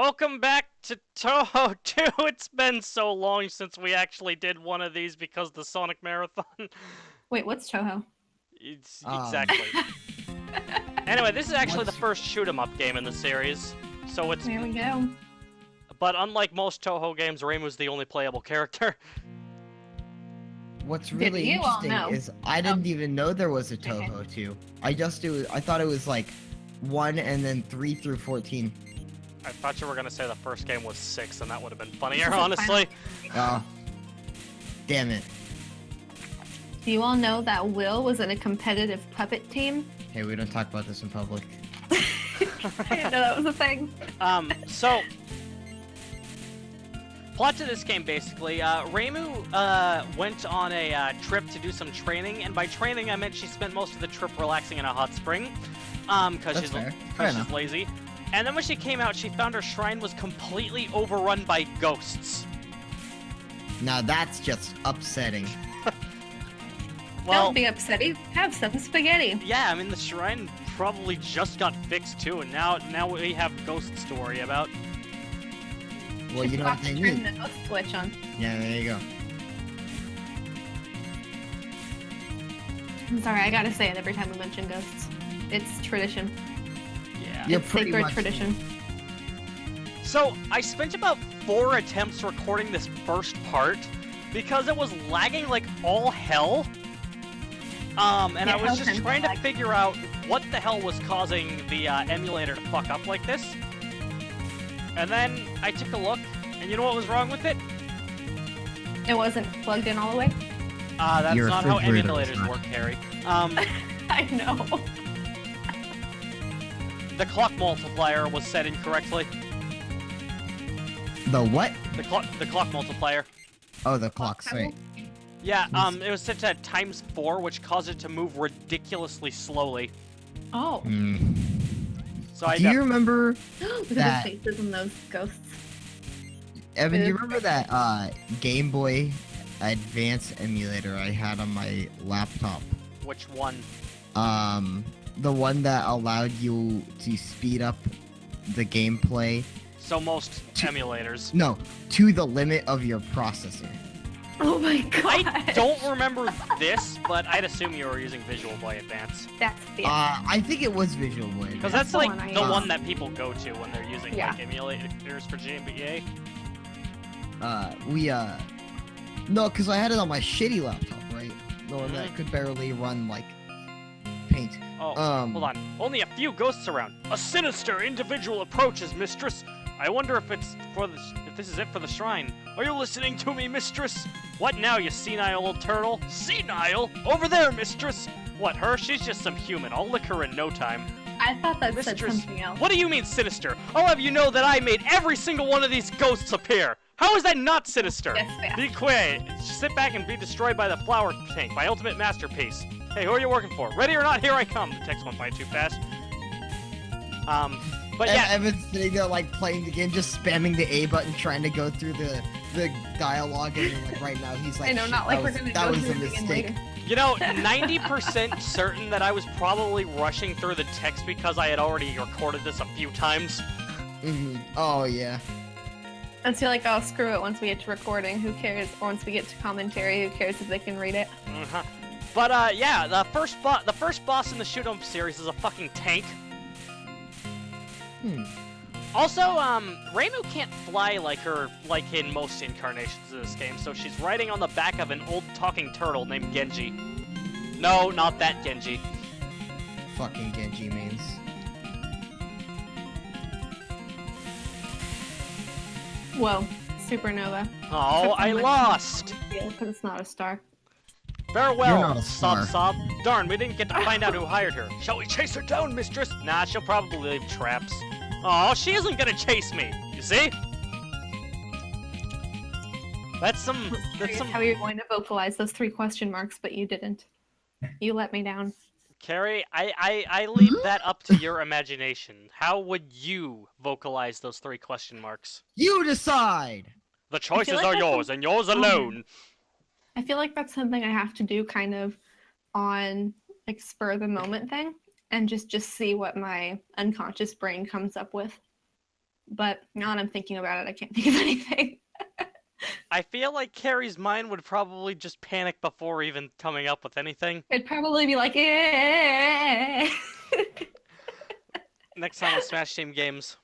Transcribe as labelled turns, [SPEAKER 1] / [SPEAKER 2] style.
[SPEAKER 1] Welcome back to Touhou 2! It's been so long since we actually did one of these because the Sonic Marathon.
[SPEAKER 2] Wait, what's Touhou?
[SPEAKER 1] It's exactly. Anyway, this is actually the
[SPEAKER 3] What's-
[SPEAKER 1] first shoot-'em-up game in the series, so it's...
[SPEAKER 2] There we go.
[SPEAKER 1] But unlike most Touhou games, Reimu's the only playable character.
[SPEAKER 3] What's
[SPEAKER 2] Did
[SPEAKER 3] really
[SPEAKER 2] you all
[SPEAKER 3] interesting
[SPEAKER 2] know?
[SPEAKER 3] is I didn't even know there was a Touhou 2. I thought it was like 1 and then 3 through 14.
[SPEAKER 1] I thought you were gonna say the first game was 6, and that would have been
[SPEAKER 2] This
[SPEAKER 1] funnier,
[SPEAKER 2] is the
[SPEAKER 1] honestly.
[SPEAKER 3] Oh. Damn it.
[SPEAKER 2] Do you all know that Will was in a competitive puppet team?
[SPEAKER 3] Hey, we don't talk about this in public.
[SPEAKER 2] I didn't know that was a thing.
[SPEAKER 1] So... Plot to this game, basically, Reimu, went on a, trip to do some training, and by training I meant she spent most of the trip relaxing in a hot spring,
[SPEAKER 3] That's fair. Fair
[SPEAKER 1] she's
[SPEAKER 3] enough.
[SPEAKER 1] lazy. And then when she came out, she found her shrine was completely overrun by ghosts.
[SPEAKER 3] Now that's just upsetting.
[SPEAKER 1] Well,
[SPEAKER 2] Don't be upsetty. Have some spaghetti.
[SPEAKER 1] yeah, I mean, the shrine probably just got fixed, too, and now we have ghosts to worry about.
[SPEAKER 3] Well, you know what they
[SPEAKER 2] Turn
[SPEAKER 3] need.
[SPEAKER 2] the ghost switch on.
[SPEAKER 3] Yeah, there you go.
[SPEAKER 2] I'm sorry, I gotta say it every time we mention ghosts. It's tradition.
[SPEAKER 1] Yeah.
[SPEAKER 3] You're
[SPEAKER 2] It's
[SPEAKER 3] pretty
[SPEAKER 2] sacred
[SPEAKER 3] much
[SPEAKER 2] tradition.
[SPEAKER 1] So, I spent about 4 attempts recording this first part because it was lagging like all hell. And
[SPEAKER 2] Yeah,
[SPEAKER 1] I was
[SPEAKER 2] hell
[SPEAKER 1] just
[SPEAKER 2] tends to
[SPEAKER 1] trying to
[SPEAKER 2] lag.
[SPEAKER 1] figure out what the hell was causing the emulator to fuck up like this. And then I took a look, and you know what was wrong with it?
[SPEAKER 2] It wasn't plugged in all the way.
[SPEAKER 1] That's
[SPEAKER 3] Your
[SPEAKER 1] not how
[SPEAKER 3] refrigerator was
[SPEAKER 1] emulators
[SPEAKER 3] not.
[SPEAKER 1] work, Kari.
[SPEAKER 2] I know.
[SPEAKER 1] The clock multiplier was set incorrectly.
[SPEAKER 3] The what?
[SPEAKER 1] The clock multiplier.
[SPEAKER 3] Oh, the clock. Sorry.
[SPEAKER 1] Yeah, it was set to ×4, which caused it to move ridiculously slowly.
[SPEAKER 2] Oh.
[SPEAKER 3] Hmm.
[SPEAKER 1] So I
[SPEAKER 3] Do you remember,
[SPEAKER 2] Look at
[SPEAKER 3] That-
[SPEAKER 2] the faces in those ghosts.
[SPEAKER 3] Evan? Do you remember that Game Boy Advance emulator I had on my laptop?
[SPEAKER 1] which one?
[SPEAKER 3] The one that allowed you to speed up the gameplay.
[SPEAKER 1] So most emulators.
[SPEAKER 3] No, to the limit of your processor.
[SPEAKER 2] Oh my god.
[SPEAKER 1] I don't remember this, but I'd assume you were using Visual Boy Advance.
[SPEAKER 2] That's the
[SPEAKER 3] I think it was Visual Boy.
[SPEAKER 1] Because
[SPEAKER 2] That's
[SPEAKER 1] that's
[SPEAKER 2] the
[SPEAKER 1] like
[SPEAKER 2] one I
[SPEAKER 1] the
[SPEAKER 2] use.
[SPEAKER 1] one that people go to when they're using
[SPEAKER 2] Yeah.
[SPEAKER 1] like emulators for GBA.
[SPEAKER 3] No, because I had it on my shitty laptop, right? The one
[SPEAKER 1] Mm-hmm.
[SPEAKER 3] that could barely run, like, paint.
[SPEAKER 1] Oh,
[SPEAKER 3] Um,
[SPEAKER 1] hold on. Only a few ghosts around. A sinister individual approaches, mistress. I wonder if this is it for the shrine. Are you listening to me, mistress? What now, you senile old turtle? Senile? Over there, mistress. What, her? She's just some human. I'll lick her in no time.
[SPEAKER 2] I thought that said
[SPEAKER 1] Mistress,
[SPEAKER 2] something else.
[SPEAKER 1] what do you mean sinister? I'll have you know that I made every single one of these ghosts appear. How is that not sinister?
[SPEAKER 2] Yes, fast.
[SPEAKER 1] Be quiet. Sit back and be destroyed by the flower tank, my ultimate masterpiece. Hey, who are you working for? Ready or not, here I come. The text went by too fast. But
[SPEAKER 3] and
[SPEAKER 1] yeah,
[SPEAKER 3] Evan's sitting there, like, playing the game, just spamming the A button, trying to go through the dialogue, and like, right now, he's like,
[SPEAKER 2] I know,
[SPEAKER 3] "Shit,
[SPEAKER 2] not like
[SPEAKER 3] that
[SPEAKER 2] we're
[SPEAKER 3] was-
[SPEAKER 2] gonna
[SPEAKER 3] that
[SPEAKER 2] go
[SPEAKER 3] was
[SPEAKER 2] through
[SPEAKER 3] a
[SPEAKER 2] it again
[SPEAKER 3] mistake."
[SPEAKER 2] later.
[SPEAKER 1] you know, 90% certain that I was probably rushing through the text because I had already recorded this a few times.
[SPEAKER 3] Oh, yeah.
[SPEAKER 2] Until like, oh, screw it. Once we get to recording, who cares? Or once we get to commentary, who cares if they can read it?
[SPEAKER 1] Uh-huh. But yeah, the first boss in the shoot 'em series is a fucking tank. Also, Reimu can't fly like in most incarnations of this game, so she's riding on the back of an old talking turtle named Genjii. No, not that Genjii.
[SPEAKER 3] Fucking Genji mains.
[SPEAKER 2] Whoa, supernova.
[SPEAKER 1] Oh, I lost!
[SPEAKER 2] Yeah, because it's not a star.
[SPEAKER 1] Farewell,
[SPEAKER 3] You're not a
[SPEAKER 1] sob
[SPEAKER 3] star.
[SPEAKER 1] sob. Darn, we didn't get to find out who hired her. Shall we chase her down, mistress? Nah, she'll probably leave traps. Oh, she isn't gonna chase me. You see? That's some.
[SPEAKER 2] How you're going to vocalize those 3 question marks, but you didn't. You let me down.
[SPEAKER 1] Kari, I leave that up to your imagination. How would you vocalize those 3 question marks?
[SPEAKER 3] You decide!
[SPEAKER 1] The choices
[SPEAKER 2] like
[SPEAKER 1] are
[SPEAKER 2] that's
[SPEAKER 1] yours, and yours alone.
[SPEAKER 2] I feel like that's something I have to do kind of on like spur of the moment thing and just see what my unconscious brain comes up with. But now that I'm thinking about it, I can't think of anything.
[SPEAKER 1] I feel like Kari's mind would probably just panic before even coming up with anything.
[SPEAKER 2] It'd probably be like, eh.
[SPEAKER 1] Next time on Smash Team Games.